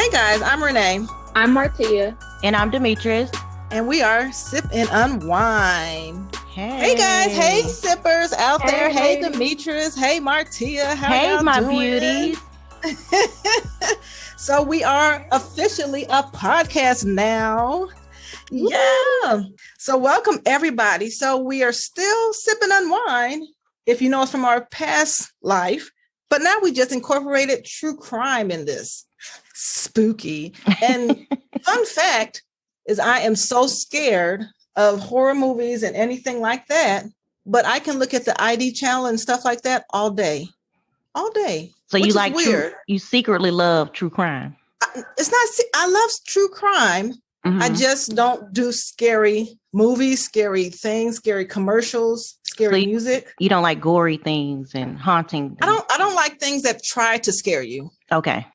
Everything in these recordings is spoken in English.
Hey guys, I'm Renee. I'm Martia. And I'm Demetrius. And we are Sip and Unwine. Hey Guys, hey sippers out there. Hey ladies. Demetrius. Hey Martia. How Hey, y'all my doing? beauties. So we are officially a podcast now. Yeah. So welcome everybody. So we are still sipping on wine, if you know us from our past life, but now we just incorporated true crime in this. Spooky. And fun fact is I am so scared of horror movies and anything like that, but I can look at the ID channel and stuff like that all day. So you like weird. you secretly love true crime. I love true crime. Mhm. I just don't do scary movies, scary things, scary commercials, scary music. You don't like gory things and haunting things. I don't like things that try to scare you. Okay.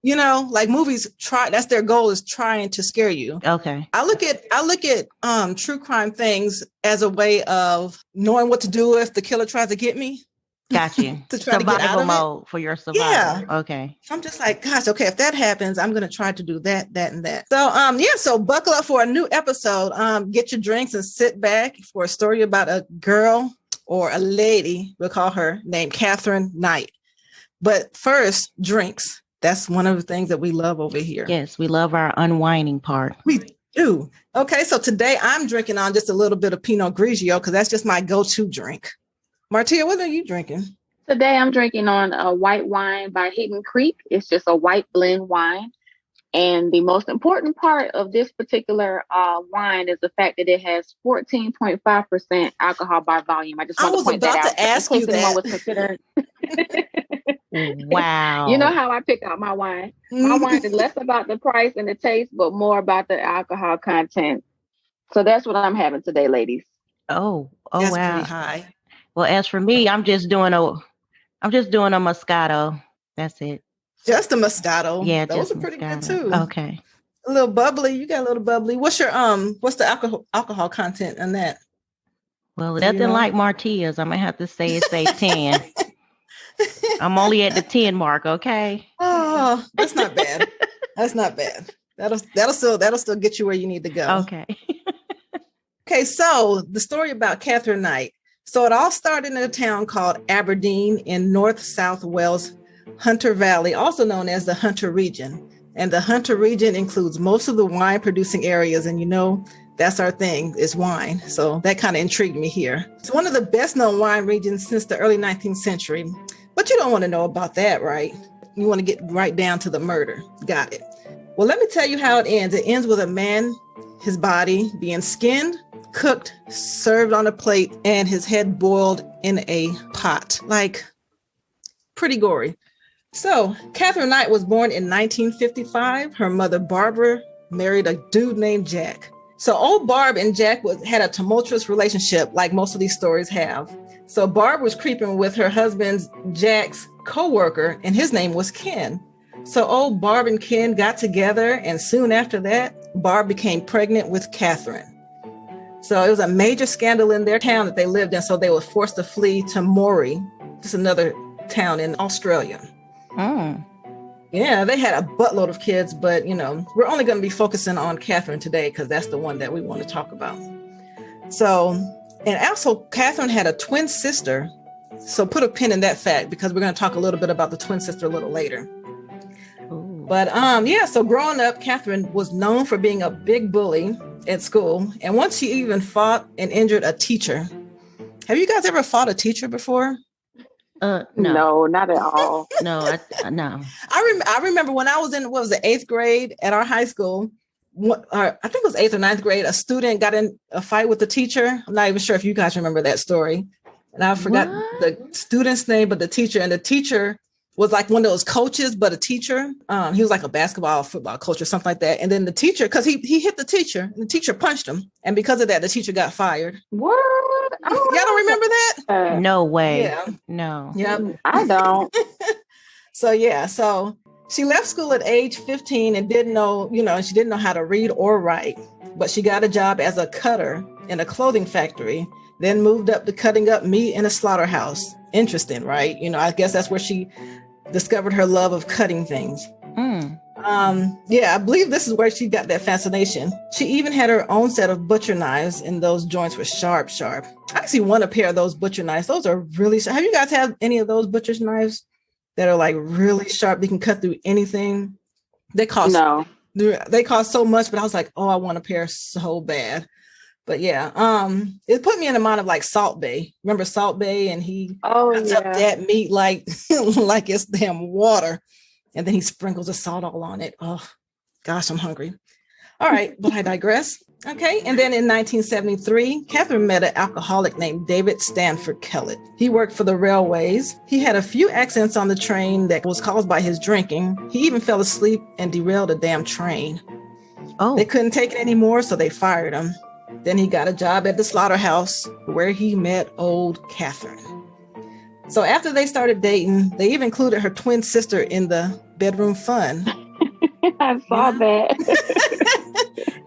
You know, like movies that's their goal, is trying to scare you. Okay. I look at true crime things as a way of knowing what to do if the killer tries to get me. Got you. To try to get out Survival of mode for your survival. Yeah. Okay. I'm just like, gosh, okay, if that happens, I'm going to try to do that, and that. So, so buckle up for a new episode. Get your drinks and sit back for a story about a girl or a lady, we'll call her, named Katherine Knight. But first, drinks. That's one of the things that we love over here. Yes, we love our unwinding part. We do. Okay, so today I'm drinking on just a little bit of Pinot Grigio because that's just my go-to drink. Martia, what are you drinking? Today I'm drinking on a white wine by Hidden Creek. It's just a white blend wine. And the most important part of this particular wine is the fact that it has 14.5% alcohol by volume. I just want to point that out. I was about to ask you that. Was considering. Wow. You know how I pick out my wine. My wine is less about the price and the taste, but more about the alcohol content. So that's what I'm having today, ladies. Oh, that's wow. pretty high. Well, as for me, I'm just doing a Moscato. That's it. Just a Moscato. Yeah, those just are pretty Moscato. good too. Okay. A little bubbly. You got a little bubbly. What's the alcohol content on that? Well, nothing like Martia's. I'm gonna have to say 10. I'm only at the 10 mark. Okay. Oh, that's not bad. That's not bad. That'll still get you where you need to go. Okay. Okay. So the story about Katherine Knight. So it all started in a town called Aberdeen in North-South Wales, Hunter Valley, also known as the Hunter region. And the Hunter region includes most of the wine producing areas. And that's our thing, is wine. So that kind of intrigued me here. It's one of the best known wine regions since the early 19th century. But you don't want to know about that, right? You want to get right down to the murder. Got it. Well, let me tell you how it ends. It ends with a man, his body being skinned, cooked, served on a plate, and his head boiled in a pot. Like, pretty gory. So, Katherine Knight was born in 1955. Her mother, Barbara, married a dude named Jack. So, old Barb and Jack had a tumultuous relationship, like most of these stories have. So, Barb was creeping with her husband, Jack's co-worker, and his name was Ken. So, old Barb and Ken got together, and soon after that, Barb became pregnant with Katherine. So, it was a major scandal in their town that they lived in, so they were forced to flee to Moray, just another town in Australia. Mm. Yeah, they had a buttload of kids, but we're only going to be focusing on Katherine today because that's the one that we want to talk about. So, and also Katherine had a twin sister. So put a pin in that fact because we're going to talk a little bit about the twin sister a little later. Ooh. But so growing up, Katherine was known for being a big bully at school. And once she even fought and injured a teacher. Have you guys ever fought a teacher before? No, not at all. No, no. I remember when I was in, 8th grade at our high school, I think it was 8th or 9th grade, a student got in a fight with the teacher. I'm not even sure if you guys remember that story. And I forgot the student's name, but the teacher was like one of those coaches, but a teacher. He was like a basketball or football coach or something like that. And then the teacher, because he hit the teacher, and the teacher punched him. And because of that, the teacher got fired. What? Y'all don't remember that? No way. Yeah. No. Yep. I don't. So she left school at age 15 and didn't know how to read or write. But she got a job as a cutter in a clothing factory, then moved up to cutting up meat in a slaughterhouse. Interesting, right? I guess that's where she discovered her love of cutting things. Yeah, I believe this is where she got that fascination. She even had her own set of butcher knives, and those joints were sharp. I actually want a pair of those butcher knives. Those are really sharp. Have you guys had any of those butcher's knives that are like really sharp? They can cut through anything. They cost so much, but I was like, oh, I want a pair so bad. But yeah, it put me in the mind of like Salt Bay. Remember Salt Bay? And he cuts up that meat like like it's damn water. And then he sprinkles the salt all on it. Oh, gosh, I'm hungry. All right, but I digress. Okay, and then in 1973, Katherine met an alcoholic named David Stanford Kellett. He worked for the railways. He had a few accidents on the train that was caused by his drinking. He even fell asleep and derailed a damn train. Oh. They couldn't take it anymore, so they fired him. Then he got a job at the slaughterhouse where he met old Katherine. So after they started dating, they even included her twin sister in the bedroom fun. I saw that.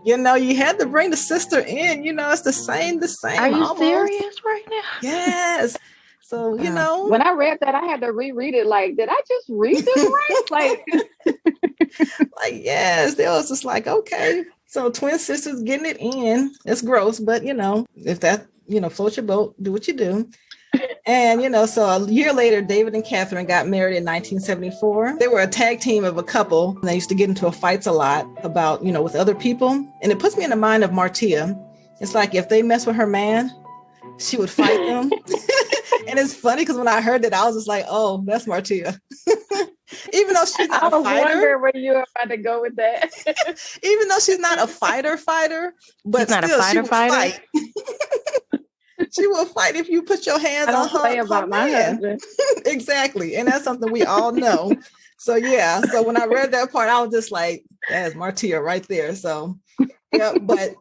You had to bring the sister in. It's the same. Are you almost serious right now? Yes. So, when I read that, I had to reread it. Like, did I just read this right? Yes. They was just like, okay. So twin sisters getting it in. It's gross, but, if that, floats your boat, do what you do. And, so a year later, David and Katherine got married in 1974. They were a tag team of a couple. And they used to get into fights a lot about, with other people. And it puts me in the mind of Martia. It's like if they mess with her man, she would fight them. And it's funny because when I heard that, I was just like, oh, that's Martia. Even though she's not a fighter. I wonder where you were about to go with that. Even though she's not a fighter, but she's not still, a fighter. Fight. She will fight if you put your hands on her. Play about my husband. Exactly. And that's something we all know. So yeah. So when I read that part, I was just like, that's Martia right there. So yeah, but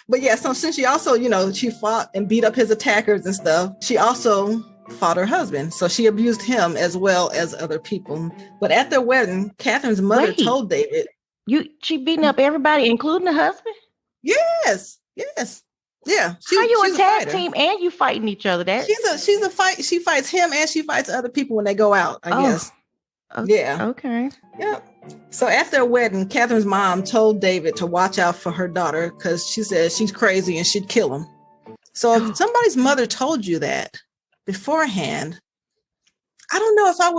yeah, so since she also, she fought and beat up his attackers and stuff, she also fought her husband. So she abused him as well as other people. But at their wedding, Katherine's mother told David. She beating up everybody, including the husband? Yes. Yeah. How you a tag team and you fighting each other? She's a fight. She fights him and she fights other people when they go out, I guess. Okay. Yeah. Okay. Yeah. So at their wedding, Katherine's mom told David to watch out for her daughter because she said she's crazy and she'd kill him. So if somebody's mother told you that beforehand, I don't know if I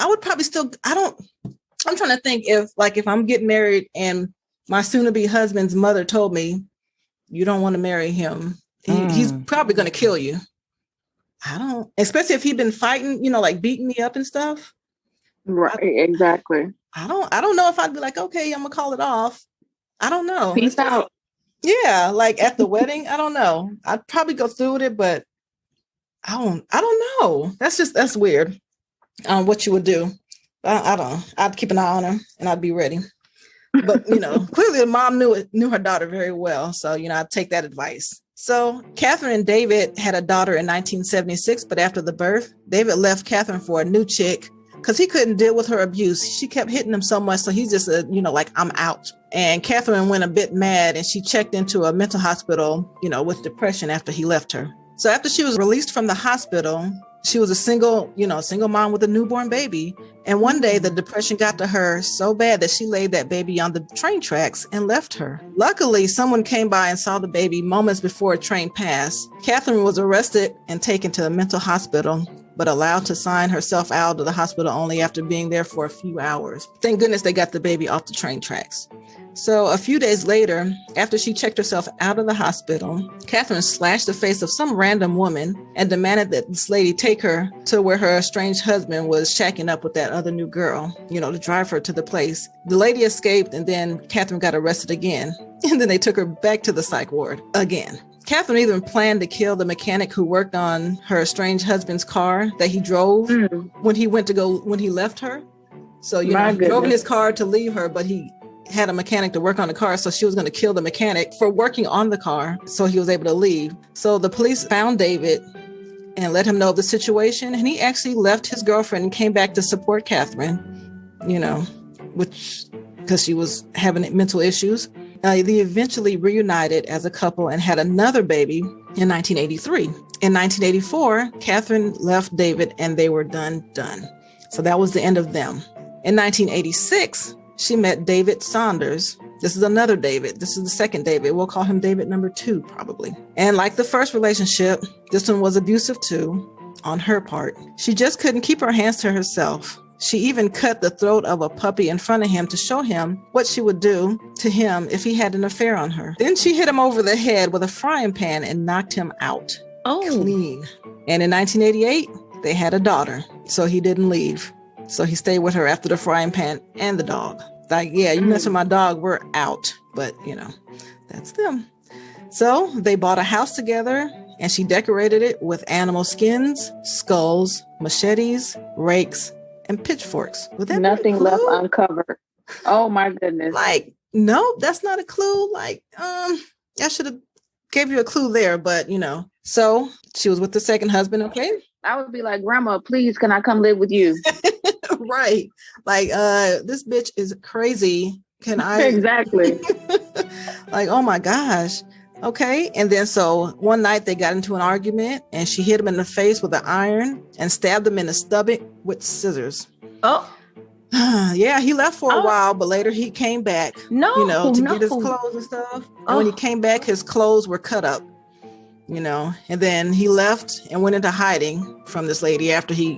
would probably still, I'm trying to think if I'm getting married and my soon-to-be husband's mother told me, you don't want to marry him. He's probably going to kill you. Especially if he'd been fighting, like beating me up and stuff. Right, exactly. I don't know if I'd be like, okay, I'm gonna call it off. I don't know. Peace out. Yeah, like at the wedding, I don't know. I'd probably go through with it, but I don't know. That's weird. What you would do. I don't know. I'd keep an eye on her and I'd be ready. But clearly the mom knew her daughter very well. So, I'd take that advice. So Katherine and David had a daughter in 1976, but after the birth, David left Katherine for a new chick because he couldn't deal with her abuse. She kept hitting him so much. So he just said, like, I'm out. And Katherine went a bit mad and she checked into a mental hospital, with depression after he left her. So after she was released from the hospital, she was a single mom with a newborn baby. And one day the depression got to her so bad that she laid that baby on the train tracks and left her. Luckily, someone came by and saw the baby moments before a train passed. Katherine was arrested and taken to a mental hospital, but allowed to sign herself out of the hospital only after being there for a few hours. Thank goodness they got the baby off the train tracks. So a few days later, after she checked herself out of the hospital, Katherine slashed the face of some random woman and demanded that this lady take her to where her estranged husband was shacking up with that other new girl, to drive her to the place. The lady escaped and then Katherine got arrested again. And then they took her back to the psych ward again. Katherine even planned to kill the mechanic who worked on her estranged husband's car that he drove when he left her. So, he drove in his car to leave her, but he had a mechanic to work on the car. So she was going to kill the mechanic for working on the car. So he was able to leave. So the police found David and let him know the situation. And he actually left his girlfriend and came back to support Katherine, because she was having mental issues. They eventually reunited as a couple and had another baby in 1983. In 1984, Katherine left David and they were done. So that was the end of them. In 1986, she met David Saunders. This is another David. This is the second David. We'll call him David number 2, probably. And like the first relationship, this one was abusive too, on her part. She just couldn't keep her hands to herself. She even cut the throat of a puppy in front of him to show him what she would do to him if he had an affair on her. Then she hit him over the head with a frying pan and knocked him out. Oh. Clean. And in 1988, they had a daughter, so he didn't leave. So he stayed with her after the frying pan and the dog. Like, yeah, you mess with my dog, we're out. But, you know, that's them. So they bought a house together, and she decorated it with animal skins, skulls, machetes, rakes, and pitchforks. Would that Nothing left uncovered. Oh my goodness. Like, no, that's not a clue. Like, I should have gave you a clue there, but you know. So she was with the second husband, okay? I would be like, Grandma, please, can I come live with you? Right. Like, this bitch is crazy. Can I? Exactly. Like, oh my gosh. Okay. And then so one night they got into an argument and she hit him in the face with an iron and stabbed him in the stomach with scissors. Oh. Yeah, he left for a while, but later he came back, to get his clothes and stuff. And when he came back, his clothes were cut up, and then he left and went into hiding from this lady after he,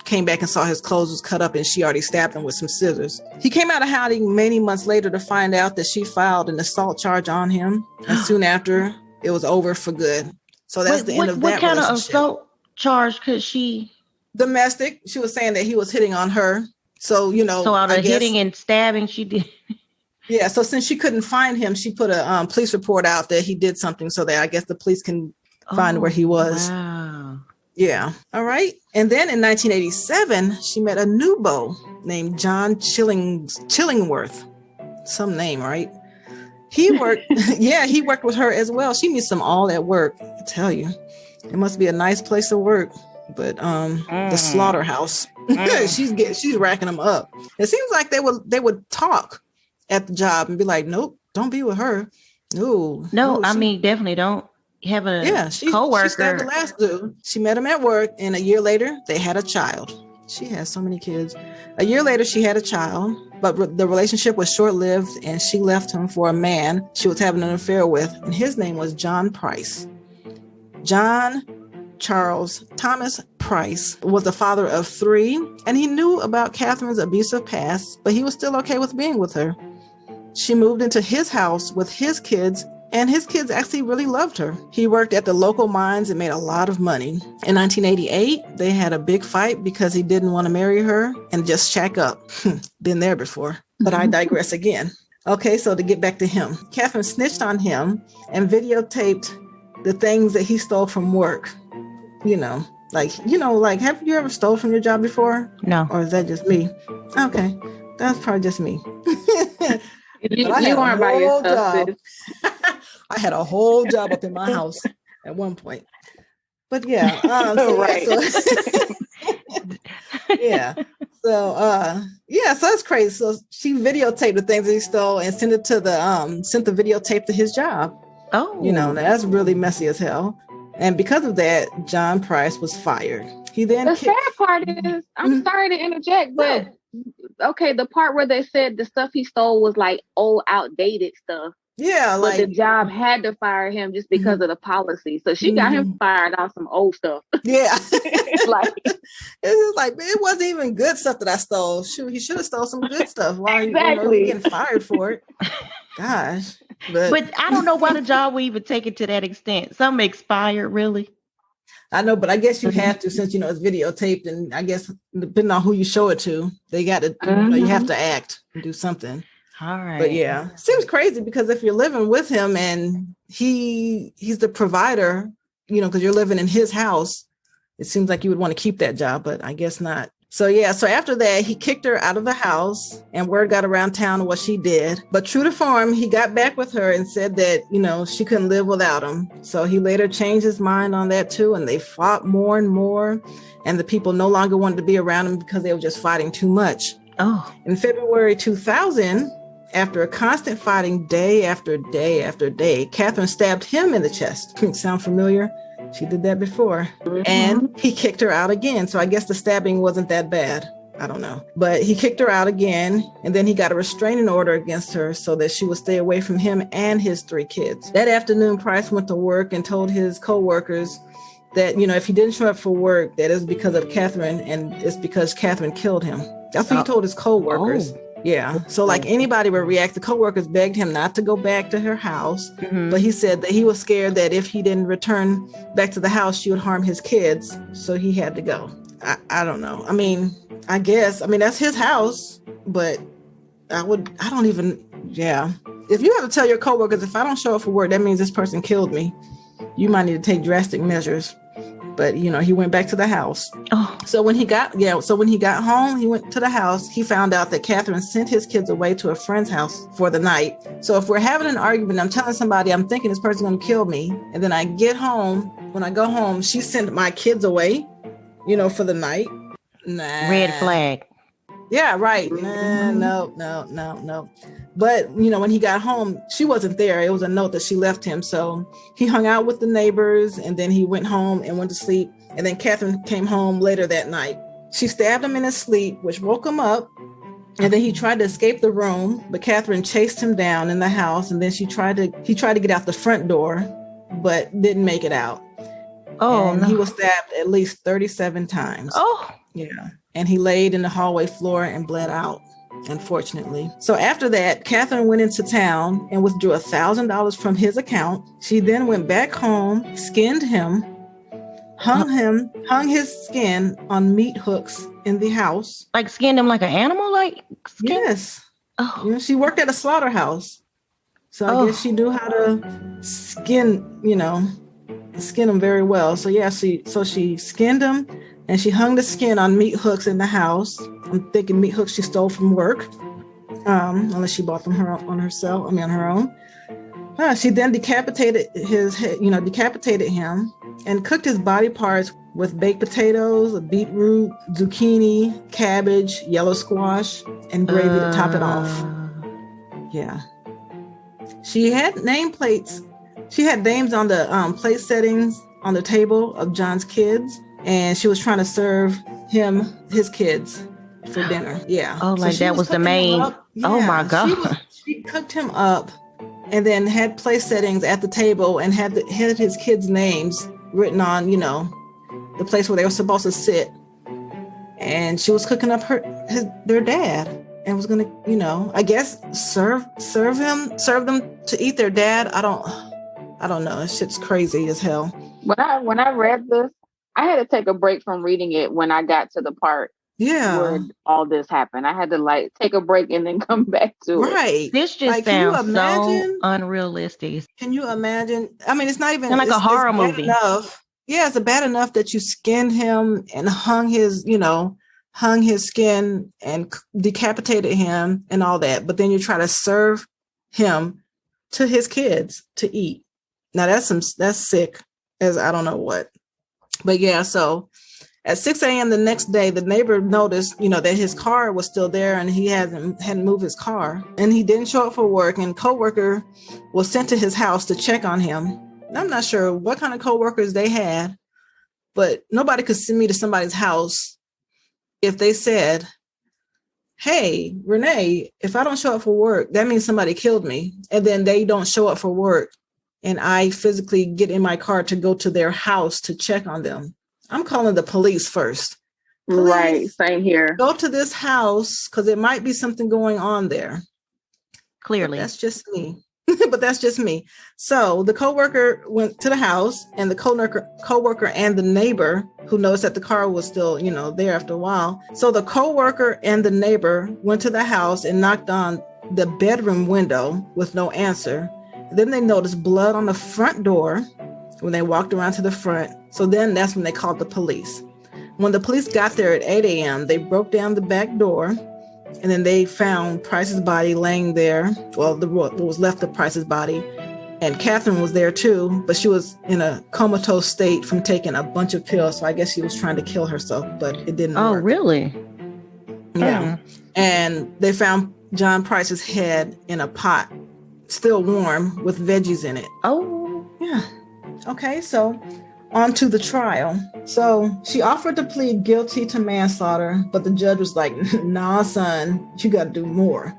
came back and saw his clothes was cut up and she already stabbed him with some scissors. He came out of hiding many months later to find out that she filed an assault charge on him. And soon after, it was over for good. So that's the end of that relationship. What kind of assault charge could she? Domestic. She was saying that he was hitting on her. So, So out of hitting and stabbing, she did. Yeah. So since she couldn't find him, she put a police report out that he did something so that I guess the police can find where he was. Wow. Yeah. All right. And then in 1987, she met a new beau named John Chillingworth. Some name, right? He worked. Yeah, he worked with her as well. She meets them all at work. I tell you, it must be a nice place to work. But the slaughterhouse, she's racking them up. It seems like they would talk at the job and be like, nope, don't be with her. No, I mean, definitely don't have a coworker. She stabbed the last dude. She met him at work, and a year later, they had a child. She has so many kids. A year later, she had a child, but the relationship was short-lived, and she left him for a man she was having an affair with, and his name was John Price. John Charles Thomas Price was the father of 3, and he knew about Catherine's abusive past, but he was still okay with being with her. She moved into his house with his kids, and his kids actually really loved her. He worked at the local mines and made a lot of money. In 1988, they had a big fight because he didn't want to marry her and just shack up. Been there before, but I digress again. Okay, so to get back to him, Catherine snitched on him and videotaped the things that he stole from work. Like, have you ever stole from your job before? No. Or is that just me? Okay. That's probably just me. You aren't by yourself. I had a whole job up in my house at one point. But yeah. Right. So it's crazy. So she videotaped the things that he stole and sent the videotape to his job. Oh. That's really messy as hell. And because of that, John Price was fired. The sad part is, I'm sorry to interject, but okay, the part where they said the stuff he stole was like old, outdated stuff. Yeah, but the job had to fire him just because of the policy. So she got him fired off some old stuff. Yeah, it's like it wasn't even good stuff that I stole. Shoot, he should have stole some good stuff. Why exactly. You getting fired for it? Gosh. But I don't know why the job would even take it to that extent. Some expired, really. I know, but I guess you have to, since it's videotaped, and I guess depending on who you show it to, they got to, you have to act and do something. All right. But yeah, seems crazy because if you're living with him and he's the provider, because you're living in his house, it seems like you would want to keep that job, but I guess not. So after that, he kicked her out of the house and word got around town what she did. But true to form, he got back with her and said that, she couldn't live without him. So he later changed his mind on that too. And they fought more and more. And the people no longer wanted to be around him because they were just fighting too much. Oh. In February 2000, after a constant fighting day after day after day, Catherine stabbed him in the chest. Sound familiar? She did that before. And he kicked her out again. So I guess the stabbing wasn't that bad. I don't know. But he kicked her out again, and then he got a restraining order against her so that she would stay away from him and his 3 kids. That afternoon, Price went to work and told his co-workers that, if he didn't show up for work, that it was because of Katherine, and it's because Katherine killed him. That's what he told his co-workers. Oh. Yeah. So like anybody would react, the co-workers begged him not to go back to her house. Mm-hmm. But he said that he was scared that if he didn't return back to the house, she would harm his kids. So he had to go. I don't know. I mean, I guess, that's his house, but yeah. If you have to tell your co-workers, if I don't show up for work, that means this person killed me. You might need to take drastic measures. But, he went back to the house. Oh. So when he got home, he went to the house. He found out that Katherine sent his kids away to a friend's house for the night. So if we're having an argument, I'm telling somebody, I'm thinking this person's going to kill me. And then I get home. When I go home, she sent my kids away, for the night. Nah. Red flag. Yeah, right. Nah, no. But, when he got home, she wasn't there. It was a note that she left him. So he hung out with the neighbors, and then he went home and went to sleep. And then Katherine came home later that night. She stabbed him in his sleep, which woke him up. And then he tried to escape the room, but Katherine chased him down in the house. And then he tried to get out the front door, but didn't make it out. Oh, and he was stabbed at least 37 times. Oh, yeah. And he laid in the hallway floor and bled out, unfortunately. So after that, Katherine went into town and withdrew $1,000 from his account. She then went back home, skinned him, hung his skin on meat hooks in the house. Like skinned him like an animal? Like skin? Yes. Oh. She worked at a slaughterhouse. So I guess she knew how to skin him very well. So yeah, she skinned him. And she hung the skin on meat hooks in the house. I'm thinking meat hooks she stole from work, unless she bought them on her own. She then decapitated him and cooked his body parts with baked potatoes, beetroot, zucchini, cabbage, yellow squash, and gravy to top it off. Yeah. She had nameplates. She had names on the plate settings on the table of John's kids. And she was trying to serve him his kids for dinner. Yeah. Oh, like that was the main. Yeah, oh my God. She cooked him up and then had place settings at the table and had his kids' names written on, the place where they were supposed to sit. And she was cooking up their dad and was gonna, I guess serve them to eat their dad. I don't know. This shit's crazy as hell. When I read this, I had to take a break from reading it when I got to the part where all this happened. I had to take a break and then come back to it. Right. This just sounds so unrealistic. Can you imagine? It's not even like a horror movie. Enough. Yeah, it's bad enough that you skinned him and hung his skin and decapitated him and all that. But then you try to serve him to his kids to eat. Now that's sick as I don't know what. But yeah, so at 6 a.m. the next day, the neighbor noticed, that his car was still there and he hadn't moved his car. And he didn't show up for work. And coworker was sent to his house to check on him. I'm not sure what kind of coworkers they had, but nobody could send me to somebody's house if they said, hey, Renee, if I don't show up for work, that means somebody killed me. And then they don't show up for work. And I physically get in my car to go to their house to check on them. I'm calling the police first. Police, right, same here. Go to this house because it might be something going on there. Clearly. But that's just me. So the coworker went to the house and the coworker and the neighbor who noticed that the car was still, there after a while. So the coworker and the neighbor went to the house and knocked on the bedroom window with no answer. Then they noticed blood on the front door when they walked around to the front. So then that's when they called the police. When the police got there at 8 a.m., they broke down the back door and then they found Price's body laying there. Well, what was left of Price's body. And Katherine was there too, but she was in a comatose state from taking a bunch of pills. So I guess she was trying to kill herself, but it didn't work. Oh, really? Yeah. And they found John Price's head in a pot, still warm with veggies in it. Oh, yeah. Okay, so On to the trial. So she offered to plead guilty to manslaughter, but the judge was like, nah, son, you got to do more.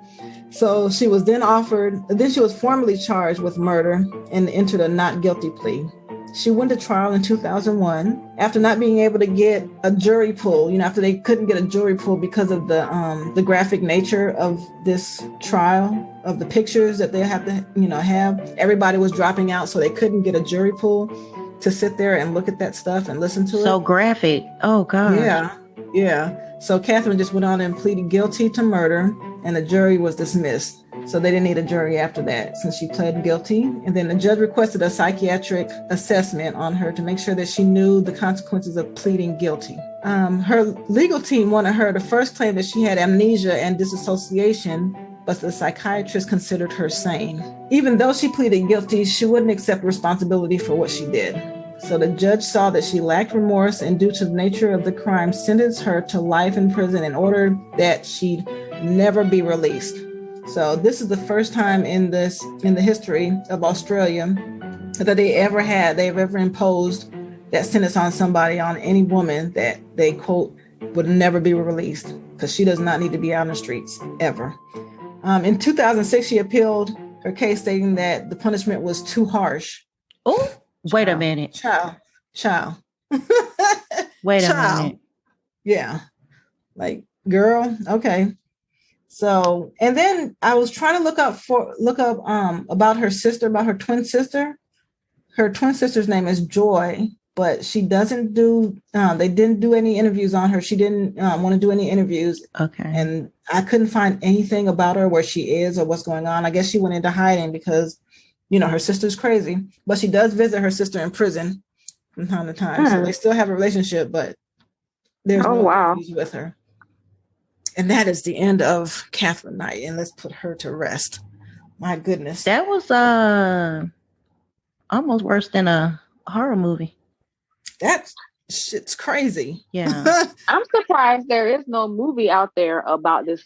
So she was she was formally charged with murder and entered a not guilty plea. She went to trial in 2001 after not being able to get a jury pool, after they couldn't get a jury pool because of the graphic nature of this trial, of the pictures that they have to, have. Everybody was dropping out, so they couldn't get a jury pool to sit there and look at that stuff and listen to it. So graphic. Oh, God. Yeah. So Katherine just went on and pleaded guilty to murder, and the jury was dismissed. So they didn't need a jury after that since she pled guilty. And then the judge requested a psychiatric assessment on her to make sure that she knew the consequences of pleading guilty. Her legal team wanted her to first claim that she had amnesia and disassociation, but the psychiatrist considered her sane. Even though she pleaded guilty, she wouldn't accept responsibility for what she did. So the judge saw that she lacked remorse, and due to the nature of the crime, sentenced her to life in prison and ordered that she never be released. So this is the first time in the history of Australia that they've ever imposed that sentence on somebody, on any woman, that they, quote, would never be released, because she does not need to be out in the streets ever. In 2006, she appealed her case, stating that the punishment was too harsh. Oh, wait a minute. Child. Wait a minute. Yeah. Like, girl, okay. So, and then I was trying to look up about her sister, about her twin sister. Her twin sister's name is Joy, but she doesn't they didn't do any interviews on her. She didn't want to do any interviews. Okay. And I couldn't find anything about her, where she is or what's going on. I guess she went into hiding because, her sister's crazy, but she does visit her sister in prison from time to time. So they still have a relationship, but there's no interviews with her. And that is the end of Katherine Knight. And let's put her to rest. My goodness. That was almost worse than a horror movie. That shit's crazy. Yeah. I'm surprised there is no movie out there about this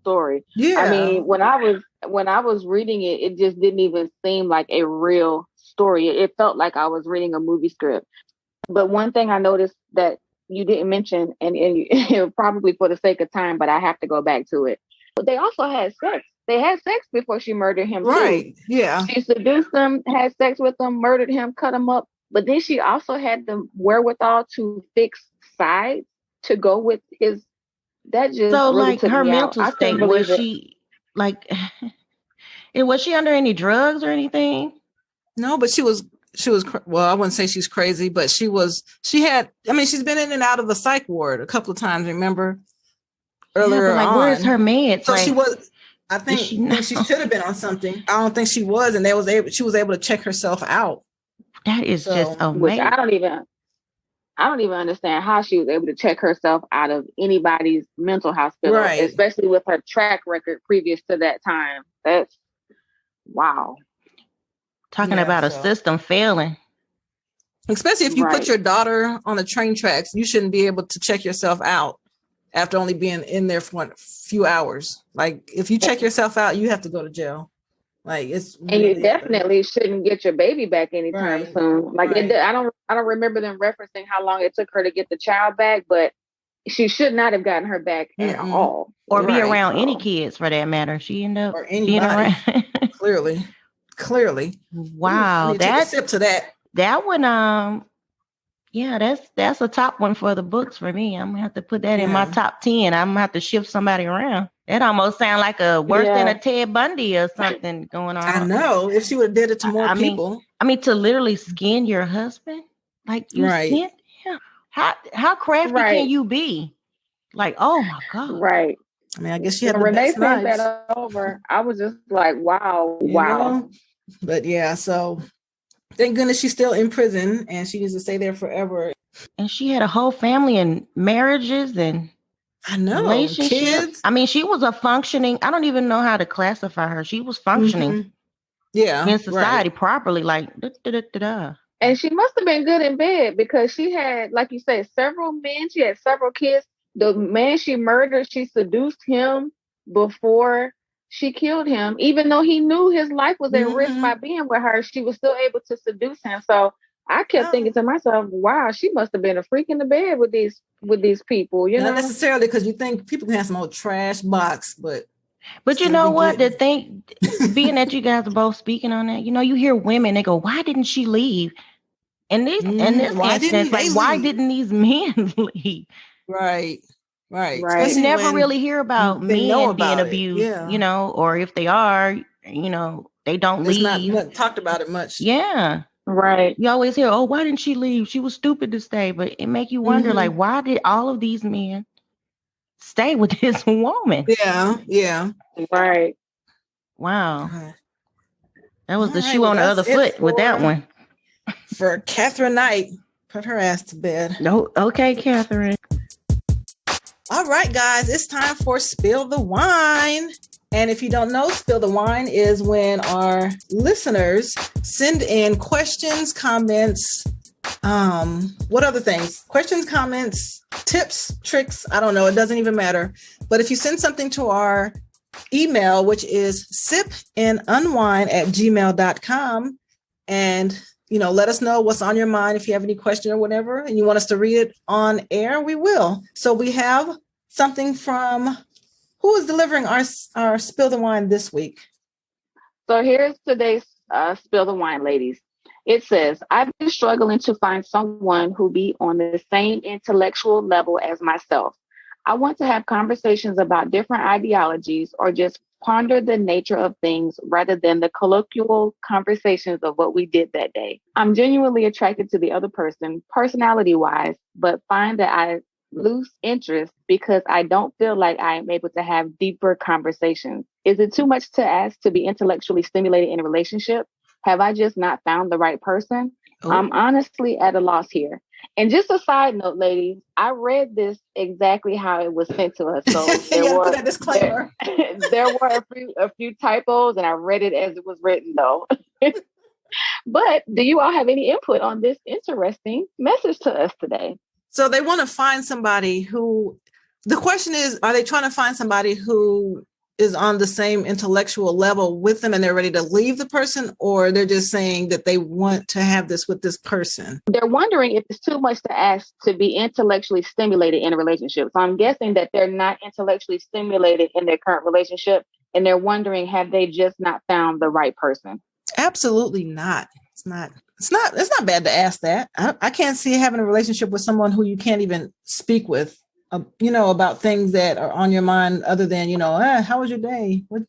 story. Yeah. I mean, when I was reading it, it just didn't even seem like a real story. It felt like I was reading a movie script. But one thing I noticed that you didn't mention, and probably for the sake of time, but I have to go back to it. But they also had sex. They had sex before she murdered him. Right. Too. Yeah. She seduced him, had sex with him, murdered him, cut him up. But then she also had the wherewithal to fix sides to go with his. That just so really like took her me mental out. state, was she like? Was she under any drugs or anything? No, but she was, well, I wouldn't say she's crazy, but she's been in and out of the psych ward a couple of times, remember? Earlier on. Where's her meds? So she was, I think she should have been on something. I don't think she was, and she was able to check herself out. That is just amazing. Which I don't even understand how she was able to check herself out of anybody's mental hospital, right, especially with her track record previous to that time. That's wow. Talking about a system failing. Especially if you put your daughter on the train tracks, you shouldn't be able to check yourself out after only being in there for a few hours. Like, if you check yourself out, you have to go to jail. Like, it's really, and you definitely shouldn't get your baby back anytime soon. Like, I don't remember them referencing how long it took her to get the child back, but she should not have gotten her back at all, or be around any kids for that matter. She ended up being around. Clearly. Wow, that's sip to that. That one, yeah, that's a top one for the books for me. I'm gonna have to put that in my top 10. I'm gonna have to shift somebody around. That almost sounds like a worse than a Ted Bundy or something going on. I know. If she would have did it to more people. To literally skin your husband, like you skin him. How crafty can you be? Like, oh my God. Right. I mean, I guess she had when they sent that over, I was just like, wow. You know? But yeah, so thank goodness she's still in prison and she needs to stay there forever. And she had a whole family and marriages and I know, kids. I mean, she was a functioning, I don't even know how to classify her. She was functioning in society properly, like And she must have been good in bed because she had, like you said, several men. She had several kids. The man she murdered, she seduced him before she killed him. Even though he knew his life was at risk by being with her, she was still able to seduce him. So I kept thinking to myself, wow, she must have been a freak in the bed with these people, you know? Not necessarily because you think people can have some old trash box, but you know what? The thing, being that you guys are both speaking on that, you hear women, they go, why didn't she leave? And this instance, like, why didn't these men leave? Right. You never really hear about men being abused, or if they are, they don't leave. Not talked about it much. Yeah. Right. You always hear, oh, why didn't she leave? She was stupid to stay. But it make you wonder, like, why did all of these men stay with this woman? Yeah. Right. Wow. That was the shoe on the other foot with that one. For Katherine Knight, put her ass to bed. No, okay, Katherine. All right, guys, it's time for Spill the Wine. And if you don't know, Spill the Wine is when our listeners send in questions, comments, what other things? Questions, comments, tips, tricks. I don't know. It doesn't even matter. But if you send something to our email, which is sipnunwine@gmail.com, and let us know what's on your mind. If you have any question or whatever, and you want us to read it on air, we will. So we have something from who is delivering our Spill the Wine this week. So here's today's Spill the Wine, ladies. It says, I've been struggling to find someone who be on the same intellectual level as myself. I want to have conversations about different ideologies or just ponder the nature of things rather than the colloquial conversations of what we did that day. I'm genuinely attracted to the other person, personality-wise, but find that I lose interest because I don't feel like I am able to have deeper conversations. Is it too much to ask to be intellectually stimulated in a relationship? Have I just not found the right person? Oh. I'm honestly at a loss here. And just a side note, ladies, I read this exactly how it was sent to us. So there were a few typos, and I read it as it was written, though. But do you all have any input on this interesting message to us today? So they want to find somebody who, the question is, are they trying to find somebody who is on the same intellectual level with them and they're ready to leave the person, or they're just saying that they want to have this with this person? They're wondering if it's too much to ask to be intellectually stimulated in a relationship. So I'm guessing that they're not intellectually stimulated in their current relationship, and they're wondering, have they just not found the right person? Absolutely not. It's not bad to ask that. I can't see having a relationship with someone who you can't even speak with, about things that are on your mind other than, how was your day? What'd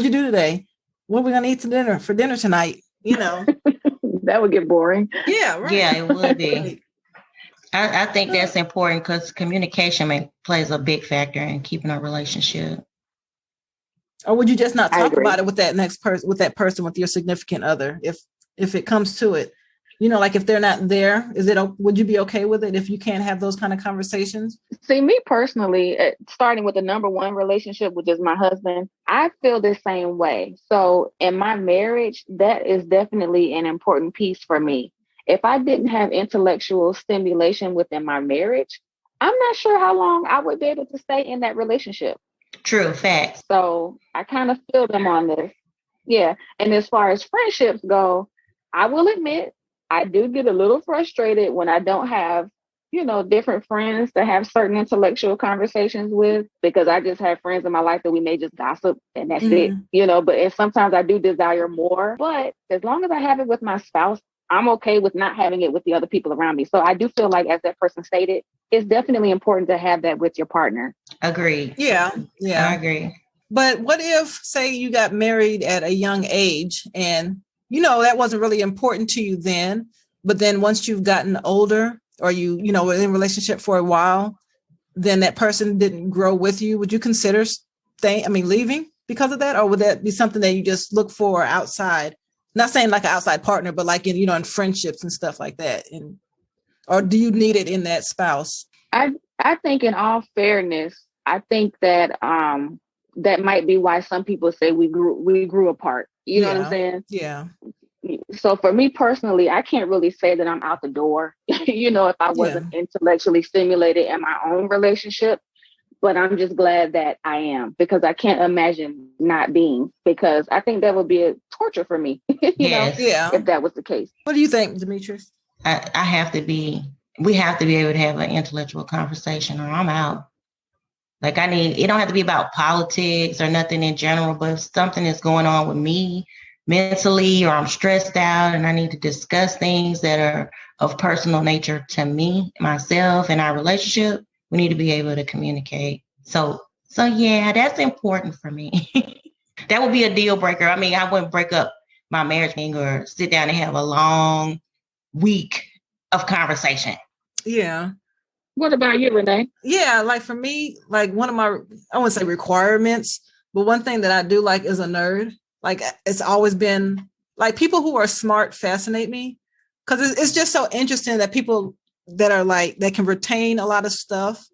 you do today? What are we going to eat for dinner tonight? That would get boring. Yeah, right. Yeah, it would be. I think that's important because communication plays a big factor in keeping a relationship. Or would you just not talk about it with that next person, with your significant other, if it comes to it? Like if they're not there, would you be okay with it if you can't have those kind of conversations? See, me personally, starting with the number one relationship, which is my husband, I feel the same way. So in my marriage, that is definitely an important piece for me. If I didn't have intellectual stimulation within my marriage, I'm not sure how long I would be able to stay in that relationship. True, facts. So I kind of feel them on this. Yeah. And as far as friendships go, I will admit, I do get a little frustrated when I don't have, different friends to have certain intellectual conversations with, because I just have friends in my life that we may just gossip and that's it, and sometimes I do desire more, but as long as I have it with my spouse, I'm okay with not having it with the other people around me. So I do feel like, as that person stated, it's definitely important to have that with your partner. Agreed. Yeah. I agree. But what if, say, you got married at a young age and that wasn't really important to you then, but then once you've gotten older or were in a relationship for a while, then that person didn't grow with you. Would you consider leaving because of that? Or would that be something that you just look for outside? Not saying like an outside partner, but like in friendships and stuff like that. Or do you need it in that spouse? I think in all fairness, I think that that might be why some people say we grew apart. You know what I'm saying? Yeah. So for me personally, I can't really say that I'm out the door, if I wasn't intellectually stimulated in my own relationship, but I'm just glad that I am, because I can't imagine not being, because I think that would be a torture for me, if that was the case. What do you think, Demetrius? we have to be able to have an intellectual conversation or I'm out. Like it don't have to be about politics or nothing in general, but if something is going on with me mentally or I'm stressed out and I need to discuss things that are of personal nature to me, myself, and our relationship, we need to be able to communicate. So yeah, that's important for me. That would be a deal breaker. I mean, I wouldn't break up my marriage thing or sit down and have a long week of conversation. Yeah. What about you, Renee? Yeah, like for me, like one of my, I wouldn't say requirements, but one thing that I do like is a nerd. Like it's always been like people who are smart fascinate me because it's just so interesting that people that are like, that can retain a lot of stuff.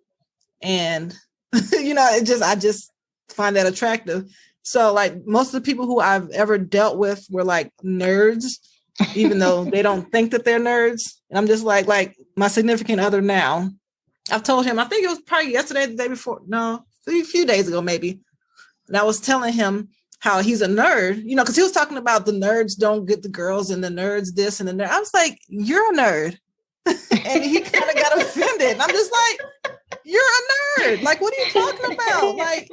And, I just find that attractive. So like most of the people who I've ever dealt with were like nerds, even though they don't think that they're nerds. And I'm just like my significant other now, I've told him, I think it was probably yesterday, the day before, no, a few days ago, maybe. And I was telling him how he's a nerd, because he was talking about the nerds don't get the girls and the nerds this and the nerd. I was like, you're a nerd. And he kind of got offended. And I'm just like, you're a nerd. Like, what are you talking about? Like,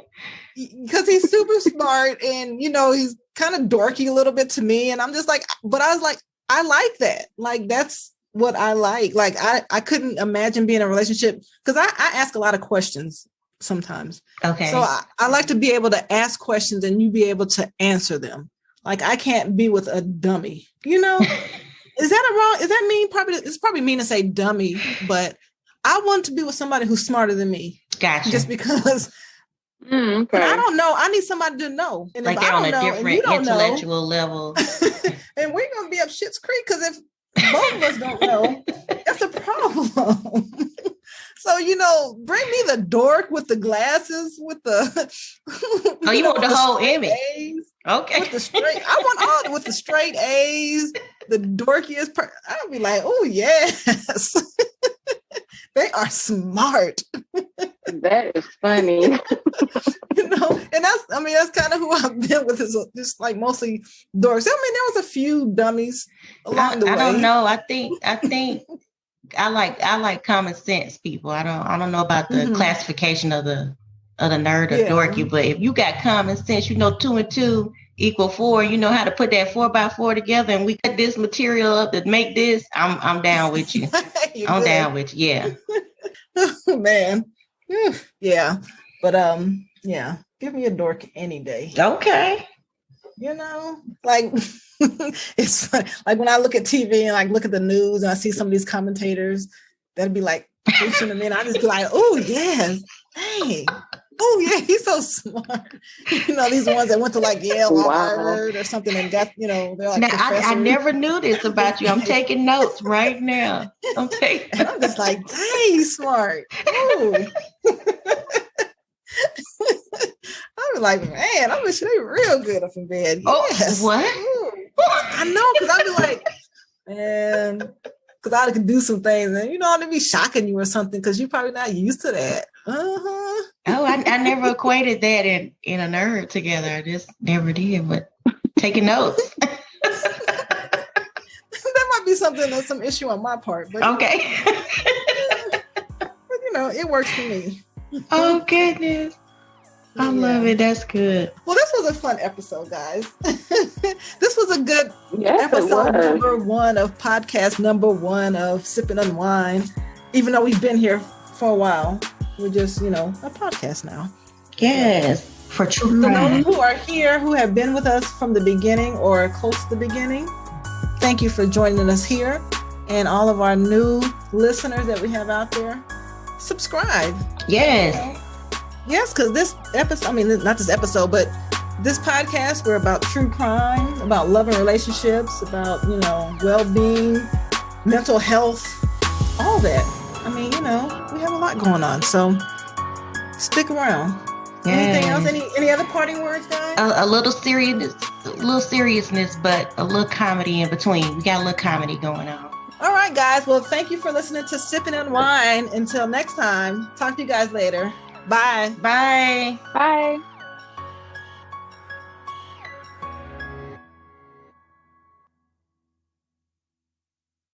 because he's super smart and, he's kind of dorky a little bit to me. And I'm just like, but I was like, I like that. Like, that's what I like. Like, I couldn't imagine being in a relationship because I ask a lot of questions sometimes. Okay. So I like to be able to ask questions and you be able to answer them. Like, I can't be with a dummy, Is that wrong? Is that mean? It's probably mean to say dummy, but I want to be with somebody who's smarter than me. Gotcha. Just because okay. I don't know. I need somebody to know. And like if they're I on don't a know, different intellectual level. And we're going to be up shit's creek because if both of us don't know, that's a problem. So, bring me the dork with the glasses, with the... Oh, you want the whole image. A's, okay. With the straight... I want all with the straight A's, the dorkiest... I'll be like, oh, yes. They are smart. That is funny. And that's kind of who I've been with, is just like mostly dorks. I mean, there was a few dummies along the way. I don't know. I think I like common sense people. I don't know about the classification of the nerd or dorky, but if you got common sense, 2 and 2 equal 4. You know how to put that 4x4 together, and we cut this material up to make this. I'm down with you. I'm down with you. Yeah. Oh, man. Yeah. But yeah. Give me a dork any day. Okay. Like it's funny. Like when I look at TV and like look at the news and I see some of these commentators that'd be like preaching to me, and I just be like, oh yes, hey, oh yeah, he's so smart. These ones that went to like Yale or Harvard or something and got, they're like now, I never knew this about you. I'm taking notes right now. And I'm just like, dang, he's smart. Ooh. I was like, man, I wish they were real good up in bed. Yes. Oh, what? I know, because I'd be like, man, because I could do some things and, I'd be shocking you or something because you're probably not used to that. Uh-huh. Oh, I never equated that in a nerd together. I just never did, but taking notes. That might be some issue on my part. But, okay. But, it works for me. Oh, goodness. I love it. That's good. Well, this was a fun episode, guys. This was a good episode number 1 of podcast number 1 of Sipping Unwine. Even though we've been here for a while, we're just, a podcast now. Yes, for true. So those who are here, who have been with us from the beginning or close to the beginning, thank you for joining us here. And all of our new listeners that we have out there, subscribe. Yes. Yes, because this episode, not this episode, but this podcast, we're about true crime, about love and relationships, about, well-being, mental health, all that. We have a lot going on. So stick around. Anything else? Any other parting words, guys? A little seriousness, but a little comedy in between. We got a little comedy going on. All right, guys. Well, thank you for listening to Sipping and Wine. Until next time, talk to you guys later. Bye. Bye. Bye.